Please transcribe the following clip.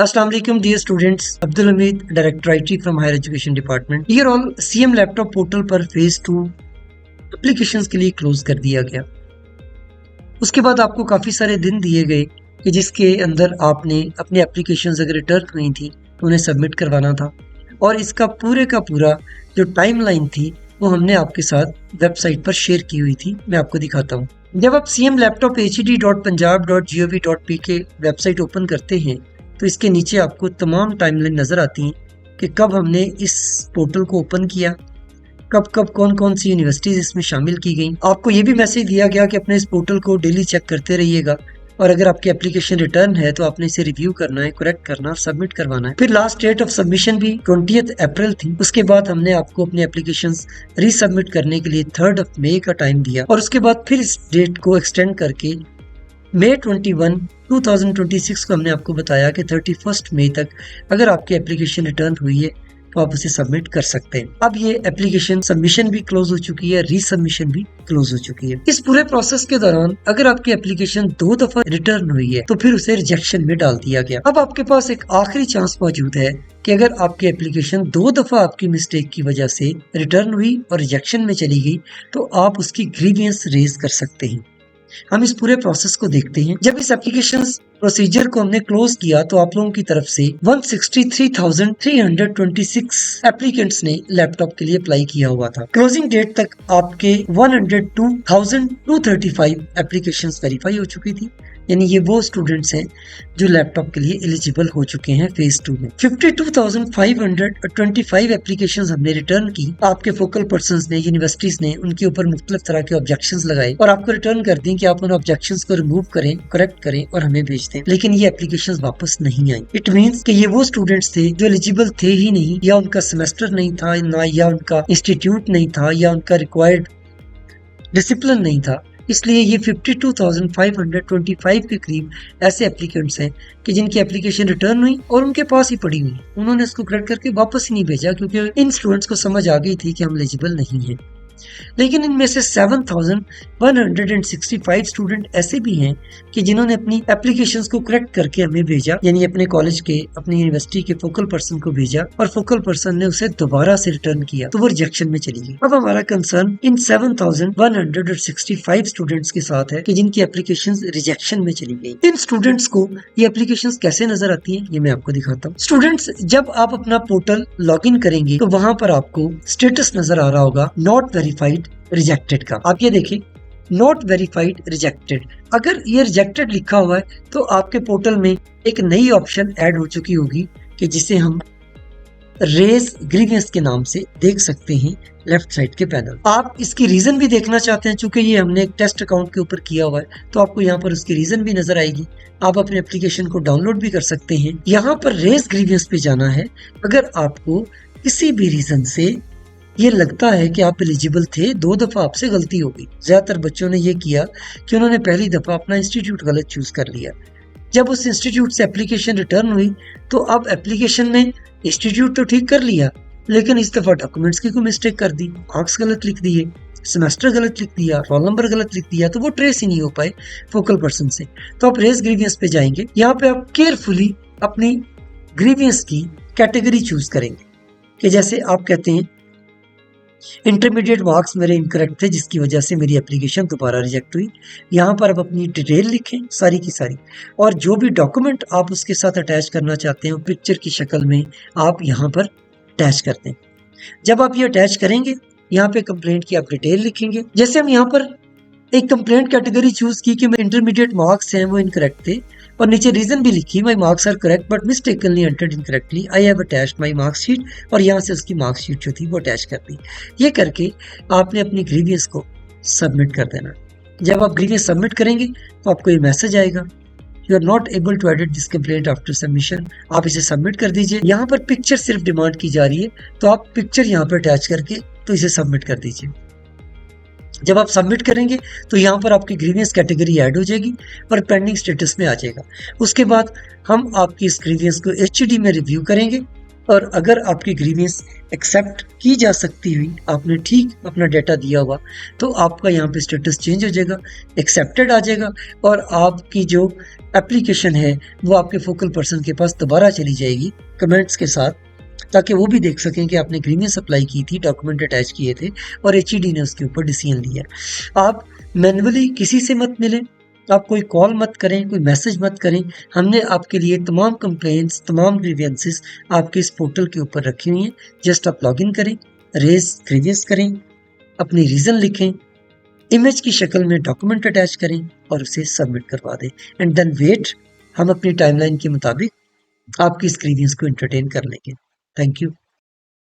Assalamu alaikum dear students, Abdul Hamid, Director IT from Higher Education Department. Here all CM laptop portal पर phase 2 applications के लिए close कर दिया गया। उसके बाद आपको काफ़ी सारे दिन दिए गए कि जिसके अंदर आपने अपनी एप्लीकेशंस अगर रिटर्न हुई थी तो उन्हें सबमिट करवाना था, और इसका पूरे का पूरा जो टाइमलाइन थी वो हमने आपके साथ वेबसाइट पर शेयर की हुई थी। मैं आपको दिखाता हूँ। जब आप CM लैपटॉप hed.punjab.gov.p के वेबसाइट ओपन करते हैं तो इसके नीचे आपको तमाम टाइमलाइन नज़र आती हैं कि कब हमने इस पोर्टल को ओपन किया, कब कब कौन कौन सी यूनिवर्सिटीज़ इसमें शामिल की गई। आपको ये भी मैसेज दिया गया कि अपने इस पोर्टल को डेली चेक करते रहिएगा, और अगर आपकी एप्लीकेशन रिटर्न है तो आपने इसे रिव्यू करना है, करेक्ट करना और सबमिट करवाना है। फिर लास्ट डेट ऑफ सबमिशन भी 20 अप्रैल थी। उसके बाद हमने आपको अपनी एप्लीकेशंस रीसबमिट करने के लिए 3 मई का टाइम दिया, और उसके बाद फिर इस डेट को एक्सटेंड करके मई 21, 2026 को हमने आपको बताया कि 31 मई तक अगर आपकी एप्लीकेशन रिटर्न हुई है तो आप उसे सबमिट कर सकते हैं। अब ये एप्लीकेशन सबमिशन भी क्लोज हो चुकी है, रीसबमिशन भी क्लोज हो चुकी है। इस पूरे प्रोसेस के दौरान अगर आपकी एप्लीकेशन 2 दफा रिटर्न हुई है तो फिर उसे रिजेक्शन में डाल दिया गया। अब आपके पास एक आखिरी चांस मौजूद है कि अगर आपकी एप्लीकेशन 2 दफा आपकी मिस्टेक की वजह से रिटर्न हुई और रिजेक्शन में चली गई तो आप उसकी ग्रीवियंस रेज कर सकते हैं। हम इस पूरे प्रोसेस को देखते हैं। जब इस एप्लीकेशन प्रोसीजर को हमने क्लोज किया तो आप लोगों की तरफ से 163,326 एप्लीकेंट्स ने लैपटॉप के लिए अप्लाई किया हुआ था। क्लोजिंग डेट तक आपके 102,235 एप्लीकेशंस वेरीफाई हो चुकी थी, यानी ये वो स्टूडेंट्स हैं जो लैपटॉप के लिए एलिजिबल हो चुके हैं फेज 2 में। 52,525 एप्लीकेशंस हमने रिटर्न की। आपके फोकल पर्संस ने, यूनिवर्सिटीज ने उनके ऊपर मुख्तलिफ तरह के ऑब्जेक्शंस लगाए और आपको रिटर्न कर दी कि आप उन ऑब्जेक्शंस को रिमूव करें, करेक्ट करें और हमें भेज दें। लेकिन ये एप्लीकेशंस वापस नहीं आई। इट मींस कि ये वो स्टूडेंट्स थे जो एलिजिबल थे ही नहीं, या उनका सेमेस्टर नहीं था, ना या उनका इंस्टीट्यूट नहीं था, या उनका रिक्वायर्ड डिसिप्लिन नहीं था। इसलिए ये 52,525 के करीब ऐसे एप्लीकेंट्स हैं कि जिनकी एप्लीकेशन रिटर्न हुई और उनके पास ही पड़ी हुई, उन्होंने इसको करेक्ट करके वापस ही नहीं भेजा, क्योंकि इन स्टूडेंट्स को समझ आ गई थी कि हम एलिजिबल नहीं हैं। लेकिन इनमें से 7,165 स्टूडेंट ऐसे भी हैं कि जिन्होंने अपनी एप्लीकेशंस को करेक्ट करके हमें भेजा, यानी अपने कॉलेज के, अपनी यूनिवर्सिटी के फोकल पर्सन को भेजा और फोकल पर्सन ने उसे दोबारा से रिटर्न किया तो वो रिजेक्शन में चली गई। अब हमारा कंसर्न इन 7,165 स्टूडेंट्स के साथ है कि जिनकी एप्लीकेशंस रिजेक्शन में चली गई। इन स्टूडेंट्स को ये एप्लीकेशंस कैसे नजर आती हैं ये मैं आपको दिखाता हूँ। स्टूडेंट्स, जब आप अपना पोर्टल लॉग इन करेंगे तो वहां पर आपको स्टेटस नजर आ रहा होगा नॉट वेरीफाइड रिजेक्टेड का। आप ये देखिए, नॉट वेरीफाइड रिजेक्टेड। अगर ये रिजेक्टेड लिखा हुआ है तो आपके पोर्टल में एक नई ऑप्शन ऐड हो चुकी होगी कि जिसे हम रेज ग्रीवियंस के नाम से देख सकते हैं लेफ्ट साइड के पैनल। आप इसकी रीजन भी देखना चाहते हैं, चूंकि ये हमने एक टेस्ट अकाउंट के ऊपर किया हुआ है तो आपको यहाँ पर उसकी रीजन भी नजर आएगी। आप अपने एप्लीकेशन को डाउनलोड भी कर सकते हैं। यहाँ पर रेज ग्रीवियंस पे जाना है। अगर आपको किसी भी रीजन से ये लगता है कि आप एलिजिबल थे, 2 दफा आपसे गलती हो गई। ज्यादातर बच्चों ने ये किया कि उन्होंने पहली दफा अपना इंस्टीट्यूट गलत चूज कर लिया। जब उस इंस्टीट्यूट से एप्लीकेशन रिटर्न हुई तो अब एप्लीकेशन में इंस्टीट्यूट तो ठीक कर लिया, लेकिन इस दफा डॉक्यूमेंट्स की कोई मिस्टेक कर दी, मार्क्स गलत लिख दिए, सेमेस्टर गलत लिख दिया, रोल नंबर गलत लिख दिया, तो वो ट्रेस ही नहीं हो पाए फोकल पर्सन से। तो आप रेज ग्रीवियंस पे जाएंगे। यहाँ पे आप केयरफुली अपनी ग्रीवियंस की कैटेगरी चूज करेंगे कि जैसे आप कहते हैं इंटरमीडिएट मार्क्स मेरे इनकरेक्ट थे जिसकी वजह से मेरी एप्लीकेशन दोबारा रिजेक्ट हुई। यहाँ पर आप अपनी डिटेल लिखें सारी की सारी, और जो भी डॉक्यूमेंट आप उसके साथ अटैच करना चाहते हैं पिक्चर की शक्ल में आप यहाँ पर अटैच करते हैं। जब आप ये अटैच करेंगे यहाँ पे कंप्लेंट की आप डिटेल लिखेंगे। जैसे हम यहाँ पर एक कंप्लेंट कैटेगरी चूज की कि मेरे इंटरमीडिएट मार्क्स हैं वो इनकरेक्ट थे, और नीचे रीजन भी लिखी, my marks are correct but mistakenly entered incorrectly, I have attached my marksheet, और यहाँ से उसकी मार्कशीट जो थी वो अटैच कर दी। ये करके आपने अपनी ग्रीवियंस को सबमिट कर देना। जब आप ग्रीवियंस सबमिट करेंगे तो आपको ये मैसेज आएगा, you are not able to edit this complaint after submission. आप इसे सबमिट कर दीजिए। यहाँ पर पिक्चर सिर्फ डिमांड की जा रही है तो आप पिक्चर यहाँ पर अटैच करके तो इसे सबमिट कर दीजिए। जब आप सबमिट करेंगे तो यहाँ पर आपकी ग्रीवियंस कैटेगरी ऐड हो जाएगी और पेंडिंग स्टेटस में आ जाएगा। उसके बाद हम आपकी इस ग्रीवियंस को HD में रिव्यू करेंगे और अगर आपकी ग्रीवियंस एक्सेप्ट की जा सकती हुई, आपने ठीक अपना डेटा दिया हुआ, तो आपका यहाँ पे स्टेटस चेंज हो जाएगा, एक्सेप्टेड आ जाएगा और आपकी जो एप्लीकेशन है वो आपके फोकल पर्सन के पास दोबारा चली जाएगी कमेंट्स के साथ, ताकि वो भी देख सकें कि आपने ग्रीवियंस अप्लाई की थी, डॉक्यूमेंट अटैच किए थे और एचईडी ने उसके ऊपर डिसीजन लिया। आप मैन्युअली किसी से मत मिलें, आप कोई कॉल मत करें, कोई मैसेज मत करें। हमने आपके लिए तमाम कंप्लेंट्स, तमाम ग्रीवियंसेस आपके इस पोर्टल के ऊपर रखी हुई हैं। जस्ट आप लॉगिन करें, रेज ग्रीवियंस करें, अपनी रीज़न लिखें, इमेज की शक्ल में डॉक्यूमेंट अटैच करें और उसे सबमिट करवा दें एंड देन वेट। हम अपनी टाइमलाइन के मुताबिक आपकी इस ग्रीवियंस को एंटरटेन कर लेंगे। Thank you.